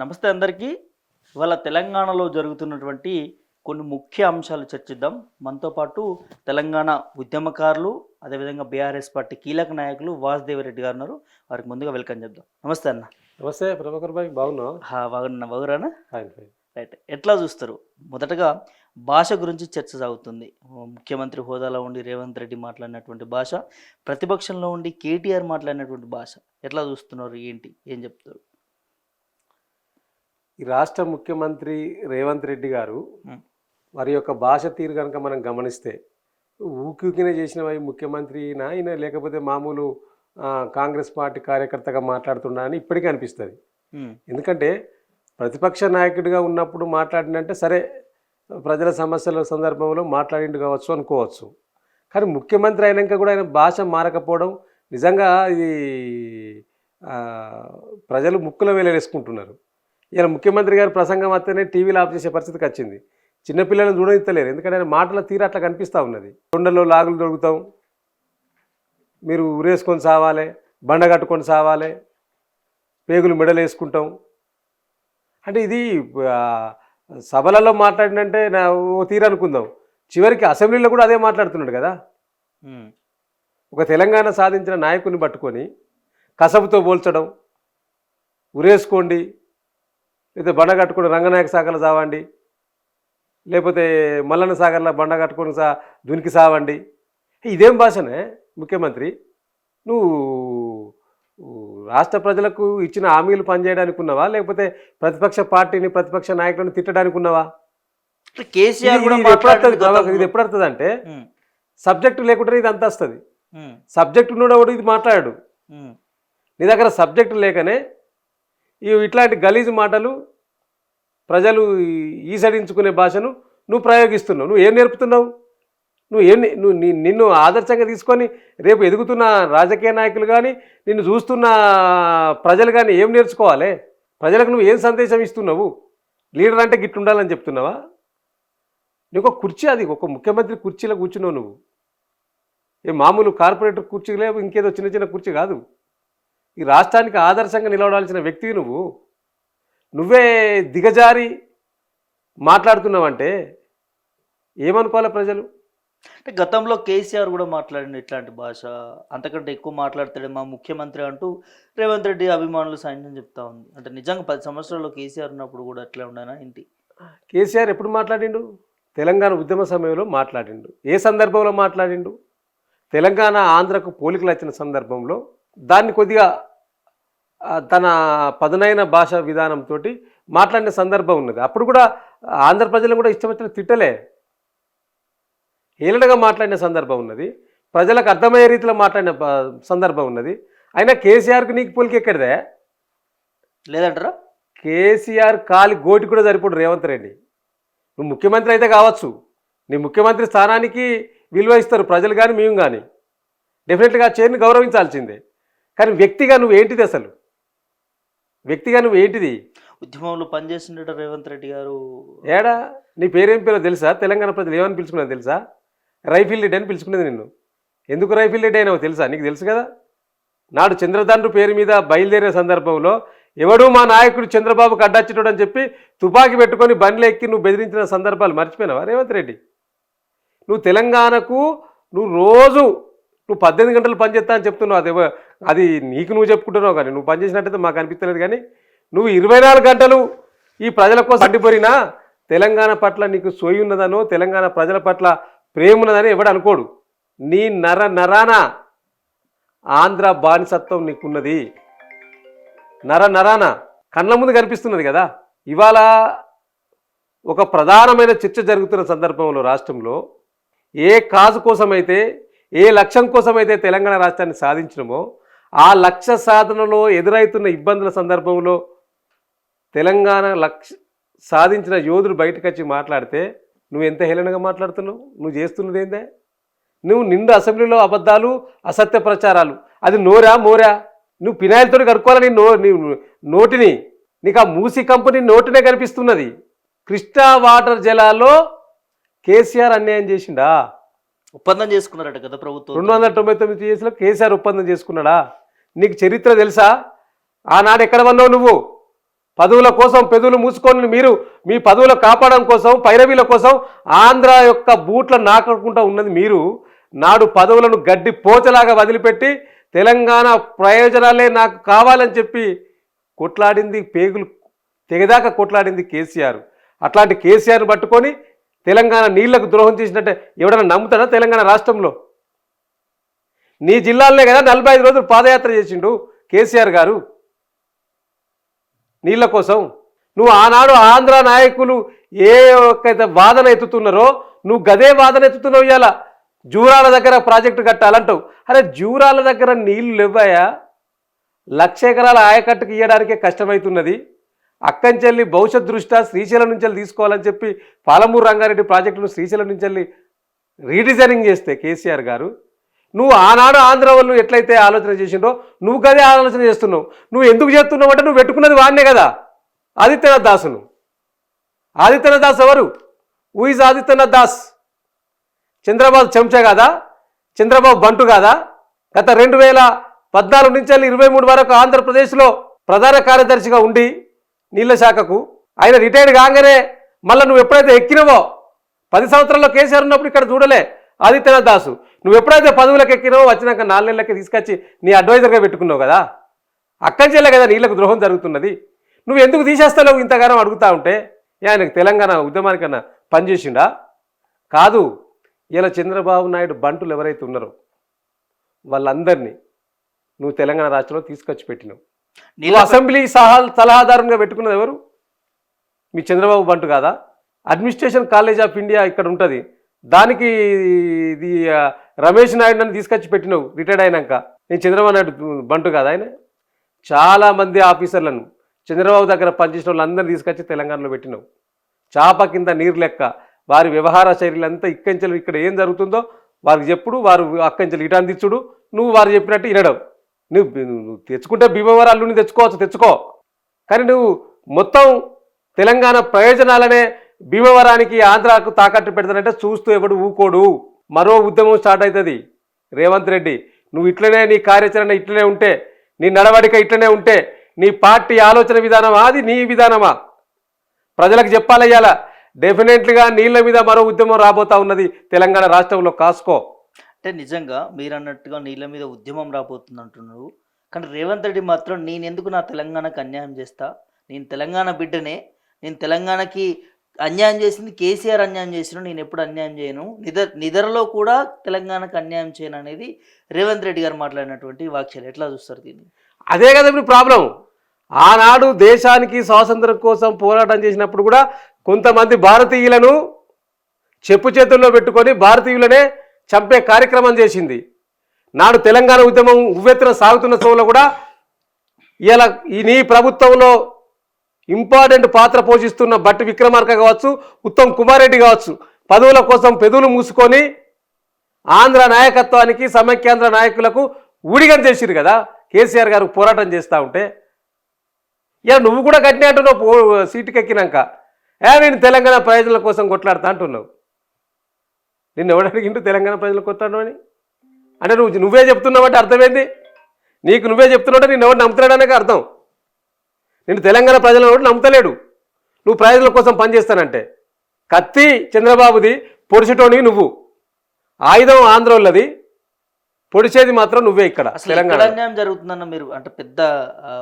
నమస్తే అందరికీ. ఇవాళ తెలంగాణలో జరుగుతున్నటువంటి కొన్ని ముఖ్య అంశాలు చర్చిద్దాం. మనతో పాటు తెలంగాణ ఉద్యమకారులు, అదేవిధంగా బీఆర్ఎస్ పార్టీ కీలక నాయకులు వాసుదేవరెడ్డి గారు ఉన్నారు. వారికి ముందుగా వెల్కమ్ చెప్దాం. నమస్తే అన్న. నమస్తే ప్రభాకర్ భాయ్, బాగున్నావు? బాగున్నా. బాగురానా? Fine fine. రైట్. ఎట్లా చూస్తారు? మొదటగా భాష గురించి చర్చ సాగుతుంది. ముఖ్యమంత్రి హోదాలో ఉండి రేవంత్ రెడ్డి మాట్లాడినటువంటి భాష, ప్రతిపక్షంలో ఉండి కేటీఆర్ మాట్లాడినటువంటి భాష ఎట్లా చూస్తున్నారు? ఏంటి ఏం చెప్తారు? ఈ రాష్ట్ర ముఖ్యమంత్రి రేవంత్ రెడ్డి గారు వారి యొక్క భాష తీరు కనుక మనం గమనిస్తే ఊకినే చేసిన ముఖ్యమంత్రినా ఈయన, లేకపోతే మామూలు కాంగ్రెస్ పార్టీ కార్యకర్తగా మాట్లాడుతున్నా అని ఇప్పటికీ అనిపిస్తుంది. ఎందుకంటే ప్రతిపక్ష నాయకుడిగా ఉన్నప్పుడు మాట్లాడినంటే సరే, ప్రజల సమస్యల సందర్భంలో మాట్లాడిండు కావచ్చు అనుకోవచ్చు. కానీ ముఖ్యమంత్రి అయినాక కూడా ఆయన భాష మారకపోవడం నిజంగా ఇది ప్రజలు ముక్కులో వేలేసుకుంటున్నారు. ఇలా ముఖ్యమంత్రి గారు ప్రసంగం వస్తేనే టీవీలో ఆఫ్ చేసే పరిస్థితికి వచ్చింది. చిన్నపిల్లలను చూడనిస్తలేరు, ఎందుకంటే ఆయన మాటల తీరు అట్లా కనిపిస్తూ ఉన్నది. కొండల్లో లాగులు దొరుకుతాం, మీరు ఉరేసుకొని సావాలి, బండ కట్టుకొని సావాలి, పేగులు మెడలు వేసుకుంటాం అంటే ఇది సభలలో మాట్లాడినంటే ఓ తీరు అనుకుందాం. చివరికి అసెంబ్లీలో కూడా అదే మాట్లాడుతున్నాడు కదా. ఒక తెలంగాణ సాధించిన నాయకుని పట్టుకొని కసబుతో పోల్చడం, ఉరేసుకోండి, లేకపోతే బండ కట్టుకుని రంగనాయక సాగర్లో సావండి, లేకపోతే మల్లన్న సాగర్లో బండ కట్టుకొని దునికి సావండి. ఇదేం భాషనే ముఖ్యమంత్రి? నువ్వు రాష్ట్ర ప్రజలకు ఇచ్చిన హామీలు పనిచేయడానికి ఉన్నావా, లేకపోతే ప్రతిపక్ష పార్టీని ప్రతిపక్ష నాయకులను తిట్టడానికి ఉన్నావా? కేసీఆర్ ఇది ఎప్పుడు వస్తుంది అంటే సబ్జెక్టు లేకుంటే ఇది అంత వస్తుంది. సబ్జెక్టు ఉన్నాడు ఇది మాట్లాడాడు. నీ దగ్గర సబ్జెక్టు లేకనే ఇట్లాంటి గలీజు మాటలు, ప్రజలు ఈసడించుకునే భాషను నువ్వు ప్రయోగిస్తున్నావు. నువ్వు ఏం నేర్పుతున్నావు? నిన్ను ఆదర్శంగా తీసుకొని రేపు ఎదుగుతున్న రాజకీయ నాయకులు కానీ, నిన్ను చూస్తున్న ప్రజలు కానీ ఏం నేర్చుకోవాలి? ప్రజలకు నువ్వు ఏం సందేశం ఇస్తున్నావు? లీడర్ అంటే గిట్టు ఉండాలని చెప్తున్నావా? నీకు ఒక కుర్చీ, అది ఒక ముఖ్యమంత్రి కుర్చీలో కూర్చున్నావు నువ్వు. ఏ మామూలు కార్పొరేటర్ కుర్చీ లేవు, ఇంకేదో చిన్న చిన్న కుర్చీ కాదు. ఈ రాష్ట్రానికి ఆదర్శంగా నిలవడాల్సిన వ్యక్తివి నువ్వు. నువ్వే దిగజారి మాట్లాడుతున్నావంటే ఏమనుకోవాలి ప్రజలు? అంటే గతంలో కేసీఆర్ కూడా మాట్లాడిన ఇట్లాంటి భాష, అంతకంటే ఎక్కువ మాట్లాడతాడు మా ముఖ్యమంత్రి అంటూ రేవంత్ రెడ్డి అభిమానులు సాయంత్రం చెప్తా ఉంది. అంటే నిజంగా 10 సంవత్సరాల్లో కేసీఆర్ ఉన్నప్పుడు కూడా అట్లా ఉండనా ఏంటి? కేసీఆర్ ఎప్పుడు మాట్లాడిండు? తెలంగాణ ఉద్యమ సమయంలో మాట్లాడిండు. ఏ సందర్భంలో మాట్లాడిండు? తెలంగాణ ఆంధ్రకు పోలికలు వచ్చిన సందర్భంలో దాన్ని కొద్దిగా తన పదునైన భాష విధానంతో మాట్లాడిన సందర్భం ఉన్నది. అప్పుడు కూడా ఆంధ్ర ప్రజలను కూడా ఇష్టం వచ్చిన తిట్టలే, హేళనగా మాట్లాడిన సందర్భం ఉన్నది. ప్రజలకు అర్థమయ్యే రీతిలో మాట్లాడిన సందర్భం ఉన్నది. అయినా కేసీఆర్కి నీకు పోలిక ఎక్కడిదే? లేదంటారా? కేసీఆర్ కాలి గోటి కూడా సరిపోడు రేవంత్ రెడ్డి. నువ్వు ముఖ్యమంత్రి అయితే కావచ్చు, నీ ముఖ్యమంత్రి స్థానానికి విలువ ఇస్తారు ప్రజలు కానీ మేము కానీ, డెఫినెట్గా చైర్ని గౌరవించాల్సిందే. కానీ వ్యక్తిగా నువ్వు ఏంటిది? అసలు వ్యక్తిగా నువ్వు ఏంటిది? ఉద్యమంలో పనిచేస్తుండట రేవంత్ రెడ్డి గారు. ఏడా నీ పేరేం పేరో తెలుసా? తెలంగాణ ప్రజలు ఏమని పిలుచుకున్నది తెలుసా? రైఫిల్ రెడ్డి అని పిలుచుకునేది నిన్ను. ఎందుకు రైఫిల్ రెడ్డి అయినావు తెలుసా? నీకు తెలుసు కదా. నాడు చంద్రదండ్రు పేరు మీద బయలుదేరే సందర్భంలో ఎవడూ మా నాయకుడు చంద్రబాబుకు అడ్డచ్చిటాడు అని చెప్పి తుపాకీ పెట్టుకొని బండ్లు ఎక్కి నువ్వు బెదిరించిన సందర్భాలు మర్చిపోయినావా రేవంత్ రెడ్డి? నువ్వు తెలంగాణకు రోజు 18 గంటలు పనిచేస్తా అని చెప్తున్నావు. అది నీకు నువ్వు చెప్పుకుంటున్నావు, కానీ నువ్వు పనిచేసినట్టయితే మాకు అనిపించలేదు. కానీ నువ్వు 24 గంటలు ఈ ప్రజల కోసం అడ్డిపోయినా తెలంగాణ పట్ల నీకు సోయి ఉన్నదనో, తెలంగాణ ప్రజల పట్ల ప్రేమ ఉన్నదని ఎవడు అనుకోడు. నీ నరాన ఆంధ్ర బానిసత్వం నీకున్నది. నరాన కళ్ళ ముందు కనిపిస్తున్నది కదా. ఇవాళ ఒక ప్రధానమైన చర్చ జరుగుతున్న సందర్భంలో రాష్ట్రంలో ఏ కాజు కోసమైతే, ఏ లక్ష్యం కోసమైతే తెలంగాణ రాష్ట్రాన్ని సాధించినమో ఆ లక్ష్య సాధనలో ఎదురవుతున్న ఇబ్బందుల సందర్భంలో తెలంగాణ సాధించిన యోధుడు బయటకు వచ్చి మాట్లాడితే నువ్వు ఎంత హేళనగా మాట్లాడుతున్నావు? నువ్వు చేస్తున్నది ఏందే? నువ్వు నిండు అసెంబ్లీలో అబద్ధాలు, అసత్య ప్రచారాలు. అది నోరా మోరా? నువ్వు పినాయిలతో కడుక్కోవాలని నోటిని, నీకు ఆ మూసి కంపెనీ నోటినే కనిపిస్తున్నది. కృష్ణా వాటర్ జలాల్లో కేసీఆర్ అన్యాయం చేసిండా? ఒప్పందం చేసుకున్నారట కదా ప్రభుత్వం. 299 కేసులో కేసీఆర్ ఒప్పందం చేసుకున్నాడా? నీకు చరిత్ర తెలుసా? ఆనాడు ఎక్కడ ఉన్నావు నువ్వు? పదవుల కోసం పెదవులు మూసుకొని మీరు మీ పదవులు కాపాడడం కోసం పైరవీల కోసం ఆంధ్ర యొక్క బూట్ల నాకకుండా ఉన్నది మీరు. నాడు పదవులను గడ్డి పోచలాగా వదిలిపెట్టి తెలంగాణ ప్రయోజనాలే నాకు కావాలని చెప్పి కొట్లాడింది, పేగులు తెగదాకా కొట్లాడింది కేసీఆర్. అట్లాంటి కేసీఆర్ని పట్టుకొని తెలంగాణ నీళ్లకు ద్రోహం చేసినట్టే ఎవడన్నా నమ్ముతాడా? తెలంగాణ రాష్ట్రంలో నీ జిల్లాలనే కదా 45 రోజులు పాదయాత్ర చేసిండు కేసీఆర్ గారు నీళ్ల కోసం. నువ్వు ఆనాడు ఆంధ్ర నాయకులు ఏ ఒక్కైతే వాదన ఎత్తుతున్నారో నువ్వు గదే వాదన ఎత్తుతున్నావు. ఇవాళ జూరాల దగ్గర ప్రాజెక్టు కట్టాలంటావు. అరే జూరాల దగ్గర నీళ్లు లేవయా, 1,00,000 ఎకరాల ఆయకట్టుకు ఇవ్వడానికే కష్టమవుతున్నది. అక్కంచెల్లి భవిష్యత్ దృష్ట్యా శ్రీశైలం నుంచి తీసుకోవాలని చెప్పి పాలమూరు రంగారెడ్డి ప్రాజెక్టును శ్రీశైలం నుంచి రీడిజైనింగ్ చేస్తే కేసీఆర్ గారు, నువ్వు ఆనాడు ఆంధ్ర వాళ్ళు ఎట్లయితే ఆలోచన చేసిండ్రో నువ్వు గదే ఆలోచన చేస్తున్నావు. నువ్వు ఎందుకు చేస్తున్నావు అంటే నువ్వు పెట్టుకున్నది వాడినే కదా, ఆదిత్యనాథ్ దాసును. ఆదిత్యనాథ్ దాస్ ఎవరు? Who is Adityanath Das? చంద్రబాబు చెంచా కాదా? చంద్రబాబు బంటు కాదా? గత 2014 నుంచి 23 వరకు ఆంధ్రప్రదేశ్లో ప్రధాన కార్యదర్శిగా ఉండి నీళ్ల శాఖకు ఆయన రిటైర్డ్ కాగానే మళ్ళీ నువ్వు ఎప్పుడైతే ఎక్కినవో 10 సంవత్సరాల్లో కేసీఆర్ ఉన్నప్పుడు ఇక్కడ చూడలే ఆదిత్యనాథ్ దాసు. నువ్వు ఎప్పుడైతే పదవులకు ఎక్కినావో వచ్చినాక 4 నెలలకి తీసుకొచ్చి నీ అడ్వైజర్గా పెట్టుకున్నావు కదా. అక్కంచెల్లే కదా నీళ్లకు ద్రోహం జరుగుతున్నది. నువ్వు ఎందుకు తీసేస్తావు ఇంతగానం అడుగుతా ఉంటే? ఆయనకు తెలంగాణ ఉద్యమానికన్నా పనిచేసిండా? కాదు. ఇలా చంద్రబాబు నాయుడు బంటులు ఎవరైతే ఉన్నారో వాళ్ళందరినీ నువ్వు తెలంగాణ రాష్ట్రంలో తీసుకొచ్చి పెట్టినావు. నువ్వు అసెంబ్లీ సలహాదారుగా పెట్టుకున్నది ఎవరు? మీ చంద్రబాబు బంటు కాదా? అడ్మినిస్ట్రేషన్ కాలేజ్ ఆఫ్ ఇండియా ఇక్కడ ఉంటుంది, దానికి ఇది రమేష్ నాయుడు నన్ను తీసుకొచ్చి పెట్టినావు రిటైర్డ్ అయినాక. నేను చంద్రబాబు నాయుడు బంటు కాదా? ఆయన చాలామంది ఆఫీసర్లను చంద్రబాబు దగ్గర పనిచేసిన వాళ్ళందరినీ తీసుకొచ్చి తెలంగాణలో పెట్టినావు. చాప కింద నీరు లెక్క వారి వ్యవహార శైలిలంతా ఇక్కంచెలు ఇక్కడ ఏం జరుగుతుందో వారికి చెప్పుడు, వారు అక్కంచెలు ఇటు అందించుడు, నువ్వు వారు చెప్పినట్టు వినడం. నువ్వు తెచ్చుకుంటే భీమవరం అల్లుని తెచ్చుకో, కానీ నువ్వు మొత్తం తెలంగాణ ప్రయోజనాలనే భీమవరానికి ఆంధ్రాకు తాకట్టు పెడతానంటే చూస్తూ ఎవడు ఊకోడు. మరో ఉద్యమం స్టార్ట్ అవుతుంది. రేవంత్ రెడ్డి నువ్వు ఇట్లనే నీ కార్యాచరణ ఇట్లనే ఉంటే, నీ నడవడిక ఇట్లనే ఉంటే, నీ పార్టీ ఆలోచన విధానమా అది నీ విధానమా ప్రజలకు చెప్పాలయ్యాల. డెఫినెట్లీగా నీళ్ళ మీద మరో ఉద్యమం రాబోతా ఉన్నది తెలంగాణ రాష్ట్రంలో, కాసుకో. అంటే నిజంగా మీరు అన్నట్టుగా నీళ్ళ మీద ఉద్యమం రాబోతుంది అంటున్నారు, కానీ రేవంత్ రెడ్డి మాత్రం నేను ఎందుకు నా తెలంగాణకు అన్యాయం చేస్తా, నేను తెలంగాణ బిడ్డనే, నేను తెలంగాణకి అన్యాయం చేసింది కేసీఆర్ అన్యాయం చేసిన, నేను ఎప్పుడు అన్యాయం చేయను, నిద్రలో కూడా తెలంగాణకు అన్యాయం చేయను అనేది రేవంత్ రెడ్డి గారు మాట్లాడినటువంటి వ్యాఖ్యలు. ఎట్లా చూస్తారు దీన్ని? అదే కదా ఇప్పుడు ప్రాబ్లం. ఆనాడు దేశానికి స్వాతంత్రం కోసం పోరాటం చేసినప్పుడు కూడా కొంతమంది భారతీయులను చెప్పు చేతుల్లో పెట్టుకొని భారతీయులనే చంపే కార్యక్రమం చేసింది. నాడు తెలంగాణ ఉద్యమం ఉవ్వెత్తున సాగుతున్న సమయంలో కూడా ఇలా ఈ నీ ప్రభుత్వంలో ఇంపార్టెంట్ పాత్ర పోషిస్తున్న బట్టి విక్రమార్క కావచ్చు, ఉత్తమ్ కుమార్ రెడ్డి కావచ్చు, పదవుల కోసం పెదవులు మూసుకొని ఆంధ్ర నాయకత్వానికి సమైక్యాంధ్ర నాయకులకు ఊడిగం చేసిరు కదా కేసీఆర్ గారు పోరాటం చేస్తూ ఉంటే. ఇలా నువ్వు కూడా గట్టినే అంటున్నావు సీటుకి ఎక్కినాక, నేను తెలంగాణ ప్రయోజనాల కోసం కొట్లాడుతా అంటున్నావు. నిన్ను ఎవడడిగింటూ తెలంగాణ ప్రజలు కొట్లాడను అని అంటే నువ్వే చెప్తున్నావు అంటే అర్థమైంది. నీకు నువ్వే చెప్తున్నావు, నిన్ను ఎవరు నమ్ముతున్నాడనే అర్థం. నేను తెలంగాణ ప్రజలను ఎవరు నమ్ముతలేడు. నువ్వు ప్రయోజనాల కోసం పనిచేస్తానంటే కత్తి చంద్రబాబుది, పొడిచేటోనివి నువ్వు, ఆయుధం ఆంధ్రోళ్ళది, పొడిచేది మాత్రం నువ్వే. ఇక్కడ తెలంగాణ అన్యాయం జరుగుతుందన్న మీరు అంటే పెద్ద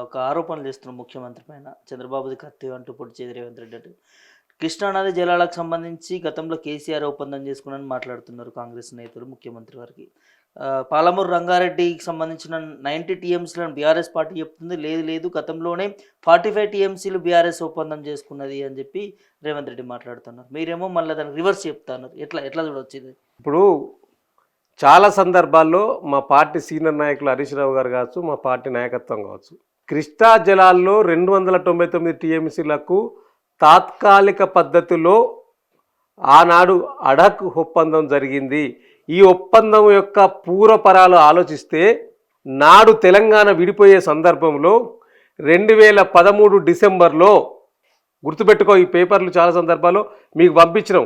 ఒక ఆరోపణలు చేస్తున్నారు ముఖ్యమంత్రి పైన. చంద్రబాబుది కత్తి అంటూ పొడిచేది రేవంత్ రెడ్డి అంటూ. కృష్ణానది జలాలకు సంబంధించి గతంలో కేసీఆర్ ఒప్పందం చేసుకున్నారని మాట్లాడుతున్నారు కాంగ్రెస్ నేతలు ముఖ్యమంత్రి వారికి. పాలమూరు రంగారెడ్డికి సంబంధించిన 90 టీఎంసీలను బీఆర్ఎస్ పార్టీ చెప్తుంది, లేదు గతంలోనే 45 టీఎంసీలు బీఆర్ఎస్ ఒప్పందం చేసుకున్నది అని చెప్పి రేవంత్ రెడ్డి మాట్లాడుతున్నారు. మీరేమో మళ్ళీ దానికి రివర్స్ చెప్తున్నారు. ఎట్లా చూడవచ్చు ఇది? ఇప్పుడు చాలా సందర్భాల్లో మా పార్టీ సీనియర్ నాయకులు హరీష్ రావు గారు కావచ్చు, మా పార్టీ నాయకత్వం కావచ్చు, కృష్ణా జలాల్లో 299 టీఎంసీలకు తాత్కాలిక పద్ధతిలో ఆనాడు అడక్ ఒప్పందం జరిగింది. ఈ ఒప్పందం యొక్క పూర్వపరాలు ఆలోచిస్తే నాడు తెలంగాణ విడిపోయే సందర్భంలో 2013 డిసెంబర్లో, గుర్తుపెట్టుకో ఈ పేపర్లు చాలా సందర్భాల్లో మీకు పంపించినాం,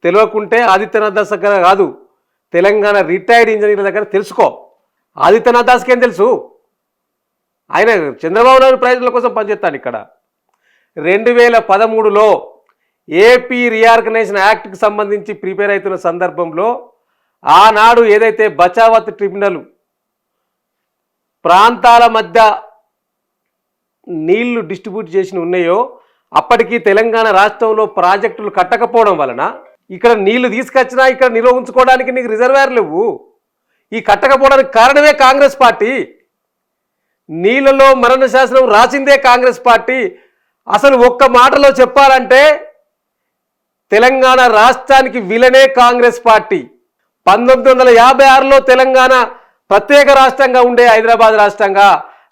తెలియకుంటే ఆదిత్యనాథ్ దాస్ దగ్గర కాదు తెలంగాణ రిటైర్డ్ ఇంజనీర్ల దగ్గర తెలుసుకో. ఆదిత్యనాథ్ దాస్కి ఏం తెలుసు? ఆయన చంద్రబాబు నాయుడు ప్రయోజనాల కోసం పనిచేస్తాడు ఇక్కడ. 2013లో ఏపీ రీఆర్గనైజేషన్ యాక్ట్కి సంబంధించి ప్రిపేర్ అవుతున్న సందర్భంలో ఆనాడు ఏదైతే బచావత్ ట్రిబ్యునల్ ప్రాంతాల మధ్య నీళ్లు డిస్ట్రిబ్యూట్ చేసి ఉన్నాయో అప్పటికి తెలంగాణ రాష్ట్రంలో ప్రాజెక్టులు కట్టకపోవడం వలన ఇక్కడ నీళ్లు తీసుకొచ్చినా ఇక్కడ నిల్వ ఉంచుకోవడానికి నీకు రిజర్వాయర్ లేవు. ఈ కట్టకపోవడానికి కారణమే కాంగ్రెస్ పార్టీ. నీళ్లలో మరణ శాసనం రాసిందే కాంగ్రెస్ పార్టీ. అసలు ఒక్క మాటలో చెప్పాలంటే తెలంగాణ రాష్ట్రానికి విలనే కాంగ్రెస్ పార్టీ. 1956లో తెలంగాణ ప్రత్యేక రాష్ట్రంగా ఉండే హైదరాబాద్ రాష్ట్రంగా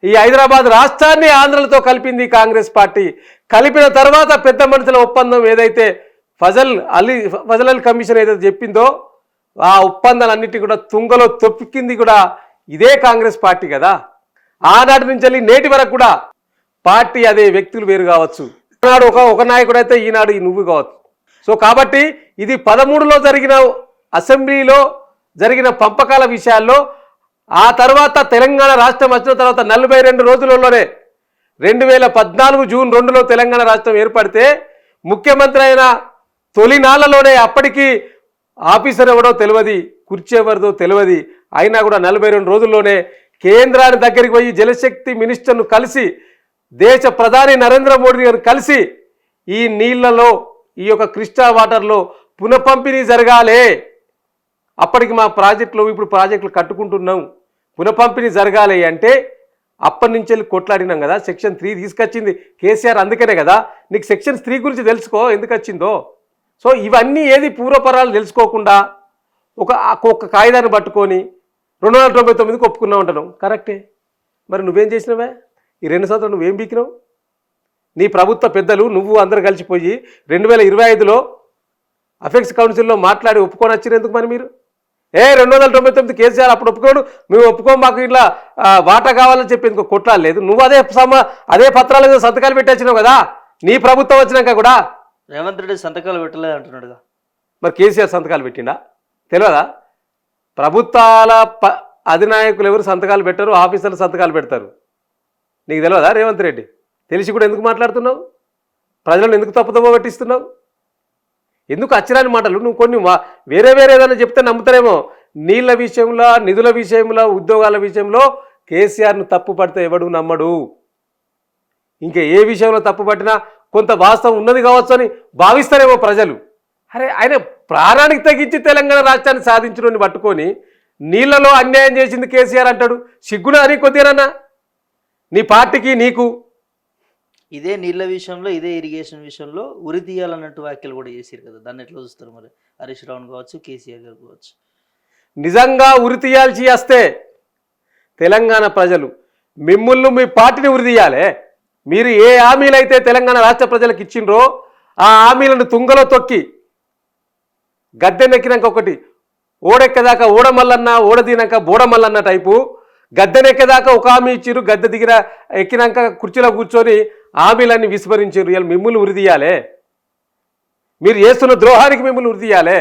ఈ హైదరాబాద్ రాష్ట్రాన్ని ఆంధ్రలతో కలిపింది కాంగ్రెస్ పార్టీ. కలిపిన తర్వాత పెద్ద మనుషుల ఒప్పందం ఏదైతే ఫజల్ అలీ కమిషన్ ఏదైతే చెప్పిందో ఆ ఒప్పందాలన్నిటి కూడా తుంగలో తొక్కింది కూడా ఇదే కాంగ్రెస్ పార్టీ కదా. ఆనాటి నుంచి వెళ్ళి నేటి వరకు కూడా పార్టీ అదే, వ్యక్తులు వేరు కావచ్చు. ఆనాడు ఒక నాయకుడు అయితే ఈనాడు నువ్వు కావచ్చు. సో కాబట్టి ఇది 13లో జరిగిన అసెంబ్లీలో జరిగిన పంపకాల విషయాల్లో ఆ తర్వాత తెలంగాణ రాష్ట్రం వచ్చిన తర్వాత 42 రోజులలోనే 2014 జూన్ 2లో తెలంగాణ రాష్ట్రం ఏర్పడితే ముఖ్యమంత్రి అయిన తొలినాళ్లలోనే అప్పటికి ఆఫీసర్ ఎవడో తెలియదు, కుర్చీ ఎవరిదో తెలియదు, అయినా కూడా 42 రోజుల్లోనే కేంద్రాన్ని దగ్గరికి పోయి జలశక్తి మినిస్టర్ను కలిసి దేశ ప్రధాని నరేంద్ర మోడీ గారిని కలిసి ఈ నీళ్లలో ఈ యొక్క కృష్ణా వాటర్లో పునఃపంపిణీ జరగాలి, అప్పటికి మా ప్రాజెక్టులో ఇప్పుడు ప్రాజెక్టులు కట్టుకుంటున్నాం, పునఃపంపిణీ జరగాలి అంటే అప్పటి నుంచి వెళ్ళి కొట్లాడినాం కదా. సెక్షన్ 3 తీసుకొచ్చింది కేసీఆర్, అందుకనే కదా. నీకు సెక్షన్ 3 గురించి తెలుసుకో ఎందుకు వచ్చిందో. సో ఇవన్నీ ఏది పూర్వపరాలు తెలుసుకోకుండా ఒక కాయిదాన్ని పట్టుకొని 299కి ఒప్పుకున్నావు అంటున్నావు. కరెక్టే, మరి నువ్వేం చేసినావే ఈ 2 సంవత్సరాలు? నువ్వేం బీకినావు? నీ ప్రభుత్వ పెద్దలు నువ్వు అందరు కలిసిపోయి 2025లో అఫెక్స్ కౌన్సిల్లో మాట్లాడి ఒప్పుకొని వచ్చిన ఎందుకు మరి మీరు? 299 కేసీఆర్ అప్పుడు ఒప్పుకోడు, మేము ఒప్పుకో, మాకు ఇట్లా వాటా కావాలని చెప్పి ఎందుకు కొట్లాడలేదు? నువ్వు అదే పత్రాల మీద సంతకాలు పెట్టొచ్చినావు కదా నీ ప్రభుత్వం వచ్చినాక కూడా. రేవంత్ రెడ్డి సంతకాలు పెట్టలేదు అంటున్నాడుగా. మరి కేసీఆర్ సంతకాలు పెట్టిండా? తెలియదా? ప్రభుత్వాల అధినాయకులు ఎవరు సంతకాలు పెట్టరు, ఆఫీసర్లు సంతకాలు పెడతారు. నీకు తెలియదా రేవంత్ రెడ్డి? తెలిసి కూడా ఎందుకు మాట్లాడుతున్నావు? ప్రజలను ఎందుకు తప్పుదోవ పట్టిస్తున్నావు? ఎందుకు అచ్చిరాని మాటలు? నువ్వు కొన్ని వేరే ఏదైనా చెప్తే నమ్ముతారేమో. నీళ్ల విషయంలో, నిధుల విషయంలో, ఉద్యోగాల విషయంలో కేసీఆర్ను తప్పు పడితే ఎవడు నమ్మడు. ఇంకా ఏ విషయంలో తప్పు పట్టినా కొంత వాస్తవం ఉన్నది కావచ్చు అని భావిస్తారేమో ప్రజలు. అరే ఆయన ప్రాణానికి తగ్గించి తెలంగాణ రాష్ట్రాన్ని సాధించడాన్ని పట్టుకొని నీళ్లలో అన్యాయం చేసింది కేసీఆర్ అంటాడు. సిగ్గునా అని కొద్దిగానన్నా నీ పార్టీకి నీకు? ఇదే నీళ్ళ విషయంలో, ఇదే ఇరిగేషన్ విషయంలో ఉరి తీయాలన్నట్టు వ్యాఖ్యలు కూడా చేశారు కదా. దాన్ని ఎట్లా చూస్తారు మరి? హరీష్ రావు కావచ్చు, కేసీఆర్ గారు కావచ్చు. నిజంగా ఉరి తీయాల్సి వస్తే తెలంగాణ ప్రజలు మిమ్మల్ని, మీ పార్టీని ఉరి తీయాలి. మీరు ఏ హామీలు అయితే తెలంగాణ రాష్ట్ర ప్రజలకు ఇచ్చిండ్రో ఆ హామీలను తుంగలో తొక్కి గద్దెనెక్కినాక ఒకటి ఓడెక్కదాకా ఓడమల్లన్న, ఓడదినాక బోడమల్లన్న టైపు గద్దెనెక్కేదాకా ఒక హామీ ఇచ్చిర్రు, గద్దె ఎక్కినాక కుర్చీలో కూర్చొని హామీలన్నీ విస్మరించారు. ఇవాళ మిమ్మల్ని ఉరి తీయాలి. మీరు చేస్తున్న ద్రోహానికి మిమ్మల్ని ఉరి తీయాలి.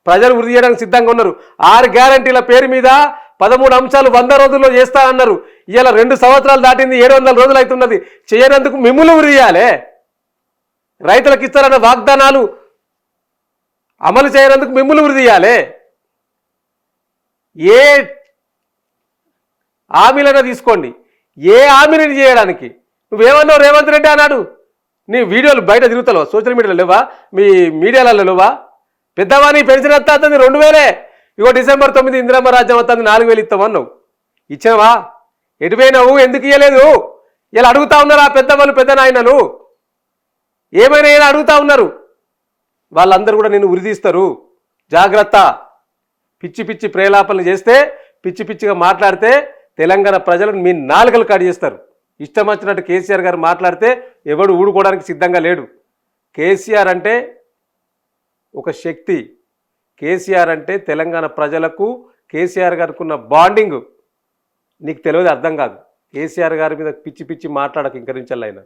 ప్రజలు ఉరి తీయడానికి సిద్ధంగా ఉన్నారు. 6 గ్యారంటీల పేరు మీద 13 అంశాలు 100 రోజుల్లో చేస్తా అన్నారు. ఇవాళ 2 సంవత్సరాలు దాటింది, 700 రోజులు అవుతున్నది. చేయనందుకు మిమ్మల్ని ఉరి తీయాలి. రైతులకు ఇస్తారన్న వాగ్దానాలు అమలు చేయనందుకు మిమ్మల్ని ఉరి తీయాలి. ఏ హామీలైనా తీసుకోండి, ఏ హామీని చేయడానికి. నువ్వేమన్నావు రేవంత్ రెడ్డి అన్నాడు. నీ వీడియోలు బయట తిరుగుతావు, సోషల్ మీడియాలో లేవా, మీ మీడియాలలో లేవా? పెద్దవాని పెన్షన్ ఎంత అవుతుంది? 2000. ఇగో డిసెంబర్ 9 ఇందిరమ్మ రాజ్యం వస్తుంది, 4000 ఇస్తామన్నావు. ఇచ్చావా? ఎటుపోయినావు? ఎందుకు ఇవ్వలేదు? ఇలా అడుగుతా ఉన్నారు ఆ పెద్దవాళ్ళు, పెద్ద నాయనలు. ఏమైనా అడుగుతా ఉన్నారు. వాళ్ళందరూ కూడా నిన్ను ఉరిదీస్తారు. జాగ్రత్త. పిచ్చి పిచ్చి ప్రేలాపనలు చేస్తే, పిచ్చి పిచ్చిగా మాట్లాడితే తెలంగాణ ప్రజలను మీ నాలుకలు కాడి చేస్తారు. ఇష్టం వచ్చినట్టు కేసీఆర్ గారు మాట్లాడితే ఎవడు ఊడుకోవడానికి సిద్ధంగా లేడు. కేసీఆర్ అంటే ఒక శక్తి. కేసీఆర్ అంటే తెలంగాణ ప్రజలకు కేసీఆర్ గారికి ఉన్న బాండింగ్ నీకు తెలియదు, అర్థం కాదు. కేసీఆర్ గారి మీద పిచ్చి పిచ్చి మాట్లాడక ఇంకరించాలి ఆయన.